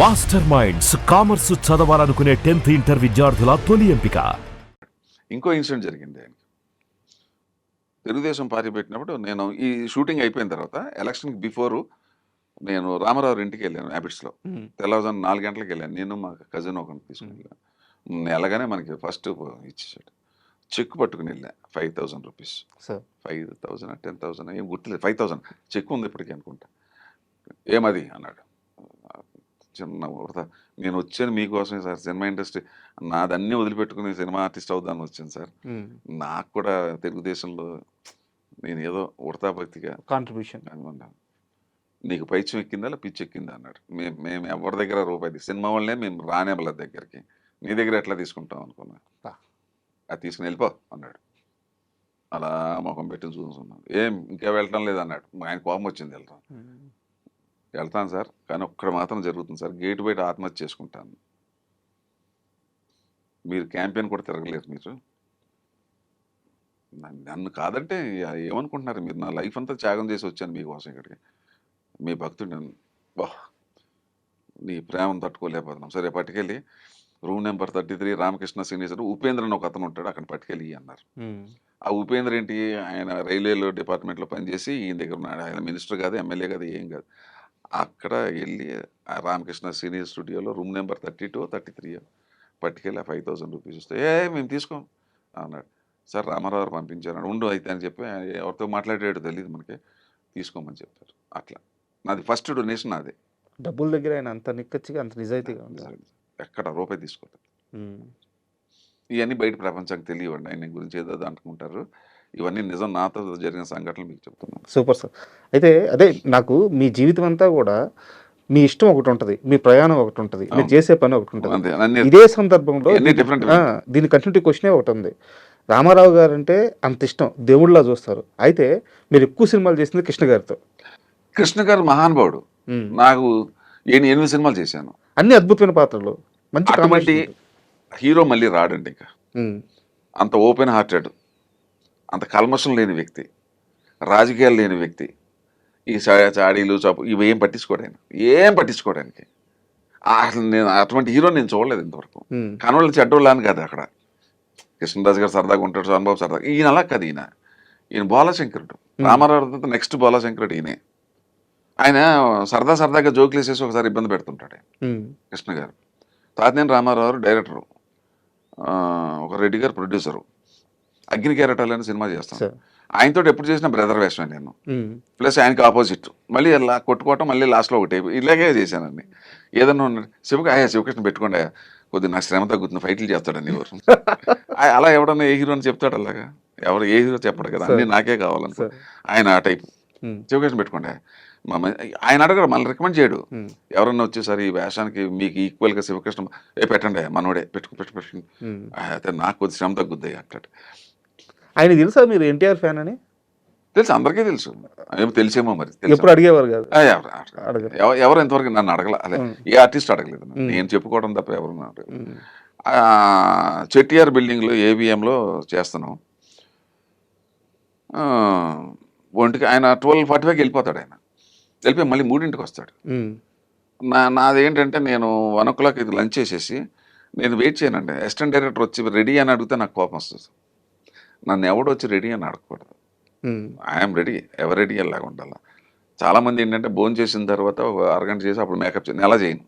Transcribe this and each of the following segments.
Master minds commerce చదవాలనుకునే 10th inter విద్యార్థుల తొలి ఎంపిక. ఇంకో ఇన్సిడెంట్ జరిగింది ఆయనకి. తెలుగుదేశం పార్టీ పెట్టినప్పుడు నేను ఈ షూటింగ్ అయిపోయిన తర్వాత ఎలక్షన్కి బిఫోరు నేను రామారావు ఇంటికి వెళ్ళాను హ్యాబిట్స్లో. తెల్లవారుజాము 4 గంటలకు వెళ్ళాను. నేను మా కజిన్ ఒకరిని తీసుకుని వెళ్ళాను. వెళ్ళగానే మనకి ఫస్ట్ ఇచ్చేసాడు. చెక్ పట్టుకుని వెళ్ళా 5,000 రూపీస్. 5,000 10,000 ఏం గుర్తులేదు. 5,000 చెక్ ఉంది ఇప్పటికీ అనుకుంటా. ఏమది అన్నాడు. చిన్న వృధా, నేను వచ్చాను మీకోసమే సార్, సినిమా ఇండస్ట్రీ నాదన్నీ వదిలిపెట్టుకుని సినిమా ఆర్టిస్ట్ అవుదాన్ని వచ్చాను సార్. నాకు కూడా తెలుగుదేశంలో నేను ఏదో ఉడతాభక్తిగా కాంట్రిబ్యూషన్ అనుకున్నాను. నీకు పైచ్యం ఎక్కిందా పిచ్చి ఎక్కిందా అన్నాడు. మేము ఎవరి దగ్గర రూపాయి సినిమా వాళ్ళనే మేము రానేబల దగ్గరికి, నీ దగ్గర ఎట్లా తీసుకుంటాం అనుకున్నా. అది తీసుకుని వెళ్ళిపో అన్నాడు. అలా ముఖం పెట్టి చూసుకున్నాను. ఏం ఇంకా వెళ్ళటం లేదన్నాడు. ఆయన కోపం వచ్చింది. వెళ్తాను సార్, కానీ ఒక్కడ మాత్రం జరుగుతుంది సార్, గేటు బయట ఆత్మహత్య చేసుకుంటాను. మీరు క్యాంపెయిన్ కూడా తిరగలేదు. మీరు నన్ను కాదంటే ఏమనుకుంటున్నారు మీరు? నా లైఫ్ అంతా త్యాగం చేసి వచ్చాను మీకోసం ఇక్కడికి. మీ భక్తుడు బా నీ ప్రేమను తట్టుకోలేకపోతున్నాం. సరే పట్టుకెళ్ళి room number 33 Ramakrishna senior Upendra అని ఒక అతను ఉంటాడు, అక్కడ పట్టుకెళ్ళి అన్నారు. ఆ ఉపేంద్ర ఏంటి, ఆయన రైల్వేలో డిపార్ట్మెంట్లో పనిచేసి ఈయన దగ్గర ఉన్నాడు. ఆయన మినిస్టర్ కాదు, ఎమ్మెల్యే కాదు, ఏం కాదు. అక్కడ వెళ్ళి రామకృష్ణ సీనియర్ స్టూడియోలో రూమ్ నెంబర్ 32 33 పట్టుకెళ్ళి 5,000 రూపీస్ వస్తే మేము తీసుకోం అన్నాడు. సార్ రామారావు పంపించారు. ఉండు అయితే అని చెప్పి ఎవరితో మాట్లాడేటో తెలియదు మనకి, తీసుకోమని చెప్పారు. అట్లా నాది ఫస్ట్ డొనేషన్. నాదే డబ్బుల దగ్గర ఆయన అంత నిక్కచ్చిగా అంత నిజాయితీగా ఉంది. ఎక్కడ రూపాయి తీసుకోలేదు. ఇవన్నీ బయట ప్రపంచానికి తెలియవండి. ఆయన గురించి ఏదో అనుకుంటారు. ఇవన్నీ నిజం, నాతో జరిగిన సంఘటనలు మీకు చెప్తున్నాను. Super sir. అయితే అదే నాకు మీ జీవితం అంతా కూడా మీ ఇష్టం ఒకటి ఉంటుంది, మీ ప్రయాణం ఒకటి ఉంటుంది, మీరు చేసే పని ఒకటి ఉంటుంది. ఇదే సందర్భంలో దీని కంటిన్యూటీ క్వశ్చనే ఒకటి ఉంది. రామారావు గారు అంటే అంత ఇష్టం, దేవుళ్ళలా చూస్తారు. అయితే మీరు ఎక్కువ సినిమాలు చేసింది కృష్ణ గారితో. కృష్ణ గారు మహానుభావుడు. నాకు 8 సినిమాలు చేశాను, అన్ని అద్భుతమైన పాత్రలు. మంచి అటువంటి హీరో మళ్ళీ రాడండి. ఇంకా అంత ఓపెన్ హార్టెడ్, అంత కల్మషం లేని వ్యక్తి, రాజకీయాలు లేని వ్యక్తి, ఈ చాడీలు చాపు ఇవి ఏం పట్టించుకోవడానికి అసలు నేను అటువంటి హీరో నేను చూడలేదు ఇంతవరకు. కనవాళ్ళు చెడ్డోళ్ళు అని కాదు. అక్కడ కృష్ణరాజు గారు సరదాగా ఉంటాడు, చంద్రబాబు సరదాగా. ఈయన అలా కాదు. ఈయన బాలశంకరుడు. రామారావు నెక్స్ట్ బాలశంకరుడు ఈయనే. ఆయన సరదాగా జోకులు వేసేసి ఒకసారి ఇబ్బంది పెడుతుంటాడు కృష్ణ గారు. తాతినేని రామారావు డైరెక్టరు, ఒక రెడ్డి గారు ప్రొడ్యూసరు, అగ్ని కెరటాలు అని సినిమా చేస్తాను. ఆయనతో ఎప్పుడు చేసిన బ్రదర్ వేషమే నేను. ప్లస్ ఆయనకి ఆపోజిట్, మళ్ళీ ఇలా కొట్టుకోవటం, మళ్ళీ లాస్ట్లో ఒకటి ఇలాగే చేశానండి. ఏదన్నా శివకృష్ణ పెట్టుకోండి, కొద్దిగా నాకు శ్రమ తగ్గుతుంది, ఫైట్లు చేస్తాడని ఎవరు అలా ఎవడన్నా ఏ హీరో అని చెప్తాడు. అలాగా ఎవరు ఏ హీరో చెప్పడు కదా, అన్నీ నాకే కావాలనుకో. ఆయన ఆ టైపు. శివకృష్ణ పెట్టుకోండి, ఆయన అడగడు, మళ్ళీ రికమెండ్ చేయడు. ఎవరన్నా వచ్చేసరి ఈ వేషానికి మీకు ఈక్వల్గా శివకృష్ణ పెట్టండి, మనోడే పెట్టు అయితే నాకు కొద్ది శ్రమ తగ్గుద్ది అంటాడు. ఆయన తెలుసా మీరు ఎన్టీఆర్ ఫ్యాన్ అని? తెలుసు, అందరికీ తెలుసు. తెలిసేమో మరి. ఎప్పుడు అడిగేవారు కాదు. ఎవరు ఎంతవరకు నన్ను అడగల, అదే ఏ ఆర్టిస్ట్ అడగలేదు. నేను చెప్పుకోవడం తప్ప ఎవరు చెట్టిఆర్ బిల్డింగ్లో ఏవిఎంలో చేస్తున్నాం. ఒంటికి ఆయన 12:45కి వెళ్ళిపోతాడు. ఆయన వెళ్ళిపోయి మళ్ళీ 3ంటికి వస్తాడు. నాదేంటంటే నేను 1 o'clock ఇది లంచ్ చేసేసి నేను వెయిట్ చేయనండి. అసిస్టెంట్ డైరెక్టర్ వచ్చి రెడీ అని అడిగితే నాకు కోపం వస్తుంది. నన్ను ఎవడు వచ్చి రెడీ అని అడగకూడదు. ఐఎమ్ రెడీ, ఎవరు రెడీ అలాగా ఉండాలి. చాలామంది ఏంటంటే భోజనం చేసిన తర్వాత ఒక అరగంట చేసి అప్పుడు మేకప్ చేయను. ఎలా చేయను,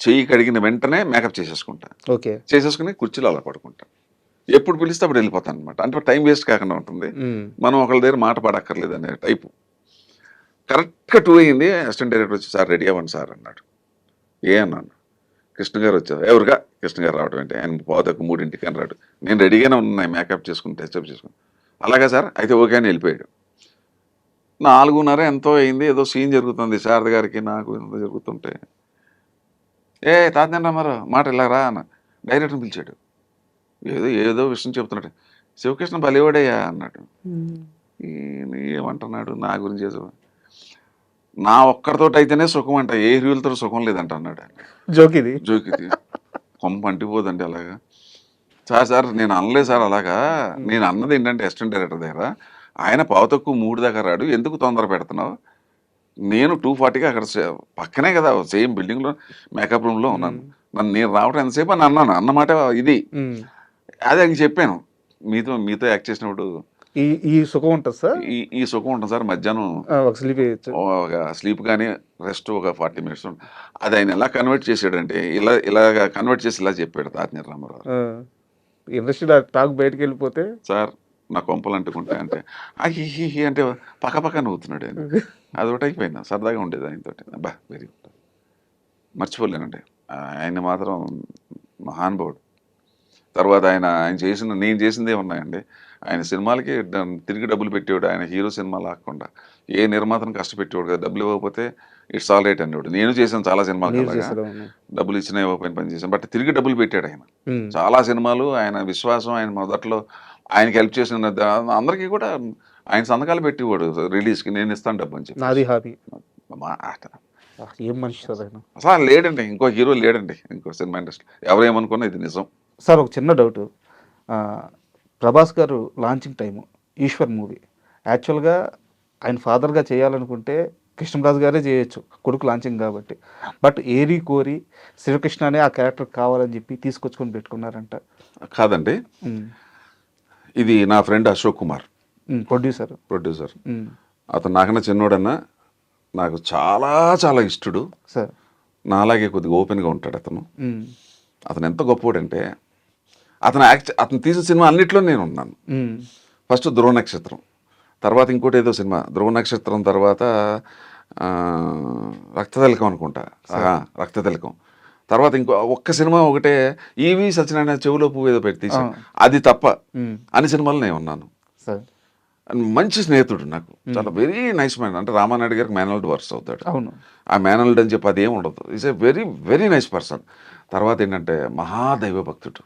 చెయ్యి కడిగిన వెంటనే మేకప్ చేసేసుకుంటా. చేసేసుకుని కుర్చీలో అలా పడుకుంటా. ఎప్పుడు పిలిస్తే అప్పుడు వెళ్ళిపోతాను అనమాట. అంటే టైం వేస్ట్ కాకుండా ఉంటుంది, మనం ఒకళ్ళ దగ్గర మాట పడక్కర్లేదు అనే టైపు. కరెక్ట్గా 2 అయింది. అసిస్టెంట్ డైరెక్టర్ వచ్చి సార్ రెడీ అవ్వండి సార్ అన్నాడు. అన్నాను. కృష్ణ గారు వచ్చారు. ఎవరుగా కృష్ణ గారు రావడం అంటే ఆయన 2:45 అని రాడు. నేను రెడీగానే ఉన్నాయి, మేకప్ చేసుకుని టెస్టప్ చేసుకుని. అలాగా సార్ అయితే ఓకే అని వెళ్ళిపోయాడు. 4:30 ఎంతో అయింది. ఏదో సీన్ జరుగుతుంది శారద గారికి నాకు ఎంతో జరుగుతుంటే, తాతనేని రామారావు మాట ఇలా రా అన్న. డైరెక్టర్ని పిలిచాడు. ఏదో విషయం చెప్తున్నాడు. శివకృష్ణ బలివాడయ్యా అన్నాడు. ఏమంటున్నాడు నా గురించి? నా ఒక్కరితో అయితేనే సుఖం అంట, ఏ హీరోలతో సుఖం లేదంట అన్నాడు. జోకిది కొమ్మ అంటిపోదండి అలాగా. సార్ నేను అనలేదు సార్ అలాగా. నేను అన్నది ఏంటంటే అసిస్టెంట్ డైరెక్టర్ దగ్గర ఆయన 3:15 దాకా రాడు, ఎందుకు తొందర పెడుతున్నావు? నేను 240కి అక్కడ పక్కనే కదా సేమ్ బిల్డింగ్లో మేకప్ రూమ్లో ఉన్నాను. నేను రావడం ఎంతసేపు అని అన్నాను అన్నమాట. ఇది అదే ఆయనకి చెప్పాను, మీతో యాక్ట్ చేసినప్పుడు ఈ సుఖం ఉంటుంది సార్, ఈ సుఖం ఉంటుంది సార్. మధ్యాహ్నం ఒక స్లీప్ వేయచ్చు, ఒక స్లీప్ కానీ రెస్ట్ ఒక 40 minutes ఉంటుంది. అది ఆయన ఎలా కన్వర్ట్ చేశాడంటే ఇలాగ కన్వర్ట్ చేసి ఇలా చెప్పాడు తాతినేని రామారావు. ఇండస్ట్రీ టాక్ బయటకు వెళ్ళిపోతే సార్ నా కొంపలు అంటుకుంటాయి అంటే హి అంటే పక్క నవ్వుతున్నాడు ఆయన. అది ఒకటి అయిపోయింది, సరదాగా ఉండేది ఆయనతో. అబ్బా వెరీ గుడ్, మర్చిపోలేనండి ఆయన మాత్రం మహానుభావుడు. తర్వాత ఆయన నేను చేసిందే ఉన్నాయండి. ఆయన సినిమాలకి తిరిగి డబ్బులు పెట్టేవాడు. ఆయన హీరో సినిమా లాక్కుండా ఏ నిర్మాతను కష్టపెట్టేవాడు కదా. డబ్బులు ఇవ్వకపోతే ఇట్స్ ఆల్ రైట్ అనేవాడు. నేను చేశాను చాలా సినిమాలు అలాగా, డబ్బులు ఇచ్చినా ఇవ్వకపోయిన పని చేశాను. బట్ తిరిగి డబ్బులు పెట్టాడు ఆయన చాలా సినిమాలు. ఆయన విశ్వాసం, ఆయన మొదట్లో ఆయనకి హెల్ప్ చేసిన అందరికీ కూడా ఆయన సంతకాలు పెట్టేవాడు రిలీజ్కి, నేను ఇస్తాను డబ్బు అని చెప్పి. నాది హాబీ. ఏం మనిషి అసలు లేడండి, ఇంకో హీరో లేడండి ఇంకో సినిమా ఇండస్ట్రీ. ఎవరేమనుకున్నా ఇది నిజం. సార్ ఒక చిన్న డౌట్, ప్రభాస్ గారు లాంచింగ్ టైము ఈశ్వర్ మూవీ యాక్చువల్గా ఆయన ఫాదర్గా చేయాలనుకుంటే కృష్ణరాజు గారే చేయొచ్చు, కొడుకు లాంచింగ్ కాబట్టి. బట్ ఏరి కోరి శ్రీకృష్ణ అనే ఆ క్యారెక్టర్ కావాలని చెప్పి తీసుకొచ్చుకొని పెట్టుకున్నారంట. కాదండి, ఇది నా ఫ్రెండ్ అశోక్ కుమార్, ప్రొడ్యూసర్. అతను నాకన్నా చిన్నోడన్నా, నాకు చాలా చాలా ఇష్టడు సార్. నాలాగే కొద్దిగా ఓపెన్గా ఉంటాడు అతను. అతను ఎంత గొప్పవాడంటే అతను తీసిన సినిమా అన్నిట్లో నేను ఉన్నాను. ఫస్ట్ ధ్రువ నక్షత్రం, తర్వాత ఇంకోటి ఏదో సినిమా, ధ్రువ నక్షత్రం తర్వాత రక్తతిలకం అనుకుంటా, రక్తతిలకం తర్వాత ఒక్క సినిమా ఒకటే ఈవి సత్యనారాయణ చెవులో పువ్వు ఏదో పెట్టి తీసి, అది తప్ప అన్ని సినిమాలు నేను ఉన్నాను. మంచి స్నేహితుడు నాకు, చాలా వెరీ నైస్ మ్యాన్. అంటే రామానాయుడు గారికి మేనల్డ్ వర్క్స్ అవుతాడు. ఆ మేనల్డ్ అని చెప్పి అదేం ఉండదు. Is a very very nice person. తర్వాత ఏంటంటే మహాదైవ భక్తుడు,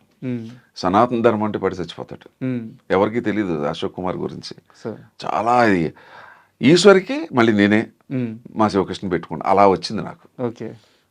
సనాతన ధర్మం అంటే పడి చచ్చిపోతాడు. ఎవరికి తెలియదు అశోక్ కుమార్ గురించి. చాలా ఈశ్వరికి మళ్ళీ నేనే మా శివకృష్ణ పెట్టుకున్నా, అలా వచ్చింది నాకు.